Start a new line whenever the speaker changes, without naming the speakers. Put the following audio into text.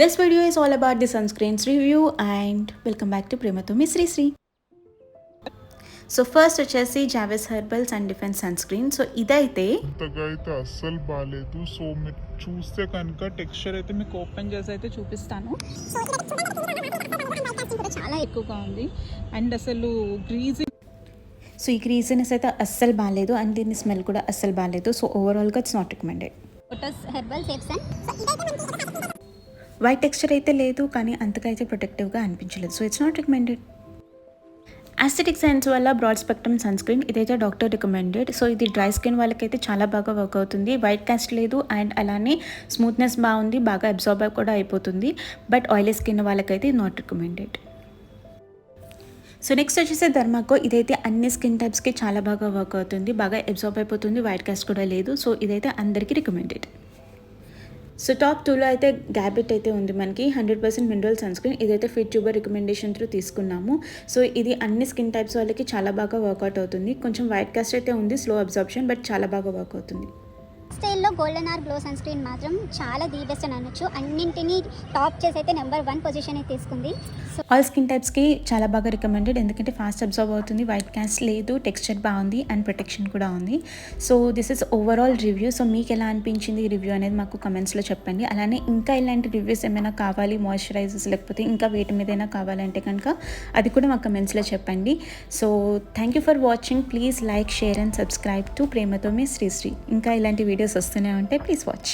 This video is all about the sunscreens review and welcome back to Premato Mi Sri Sri. So first వచ్చేసి Jovees herbal sun defence sunscreen. So ఇదైతే
అంతగా అయితే అస్సలు బాగాలేదు. So మీరు చూస్తే కనుక టెక్స్చర్ అయితే మీకు ఓపెన్ చేసి అయితే చూపిస్తాను. చాలా ఎక్కువగా ఉంది అండ్ అసలు గ్రీజీ.
సో ఈ గ్రీజీనెస్ అయితే అస్సలు బాగాలేదు అండ్ దీని స్మెల్ కూడా అస్సలు బాగాలేదు. సో ఓవరాల్గా it's not recommended. White texture అయితే లేదు కానీ అంతగా అయితే ప్రొటెక్టివ్గా అనిపించలేదు. So it's not recommended. Aesthetic science వల్ల బ్రాడ్ స్పెక్ట్రమ్ సన్ స్క్రీన్ ఇదైతే డాక్టర్ రికమెండెడ్. సో ఇది డ్రై స్కిన్ వాళ్ళకైతే చాలా బాగా వర్క్ అవుతుంది. వైట్ కాస్ట్ లేదు అండ్ అలానే స్మూత్నెస్ బాగుంది, బాగా అబ్జార్బ్ కూడా అయిపోతుంది. బట్ ఆయిలీ స్కిన్ వాళ్ళకైతే నాట్ రికమెండెడ్. సో నెక్స్ట్ వచ్చేసి ధర్మాకో. ఇదైతే అన్ని స్కిన్ టైప్స్కి చాలా బాగా వర్క్ అవుతుంది, బాగా అబ్జార్బ్ అయిపోతుంది, వైట్ కాస్ట్ కూడా లేదు. సో ఇదైతే అందరికీ రికమెండెడ్. సో టాప్ 2లో అయితే గ్యాబిట్ అయితే ఉంది మనకి 100% మినరల్ సన్ స్క్రీన్. ఇదైతే ఫిట్ ట్యూబర్ రికమెండేషన్ త్రూ తీసుకున్నాము. సో ఇది అన్ని స్కిన్ టైప్స్ వాళ్ళకి చాలా బాగా వర్కౌట్ అవుతుంది. కొంచెం వైట్ కాస్ట్ అయితే ఉంది, స్లో అబ్జార్ప్షన్, బట్ చాలా బాగా వర్క్ అవుతుంది.
స్టైల్లో golden or glow sunscreen మాత్రం చాలా ది బెస్ట్ అని అనొచ్చు. అన్నింటినీ టాప్ చేసి అయితే నెంబర్ 1 పొజిషన్ అయితే తీసుకుంది. సో
ఆల్ స్కిన్ టైప్స్కి చాలా బాగా రికమెండెడ్, ఎందుకంటే ఫాస్ట్ అబ్జర్వ్ అవుతుంది, వైట్ కాస్ట్ లేదు, టెక్స్చర్ బాగుంది అండ్ ప్రొటెక్షన్ కూడా ఉంది. So this is overall review. So మీకు ఎలా అనిపించింది ఈ రివ్యూ అనేది మాకు కమెంట్స్లో చెప్పండి. అలానే ఇంకా ఇలాంటి రివ్యూస్ ఏమైనా కావాలి, మాయిశ్చరైజర్స్ లేకపోతే ఇంకా వేటి మీదైనా కావాలంటే కనుక అది కూడా మాకు కమెంట్స్లో చెప్పండి. So thank you for watching. Please like, share and subscribe to ప్రేమతో మీ శ్రీశ్రీ. ఇంకా ఇలాంటి వీడియోస్ వస్తూనే ఉంటే ప్లీజ్ వాచ్.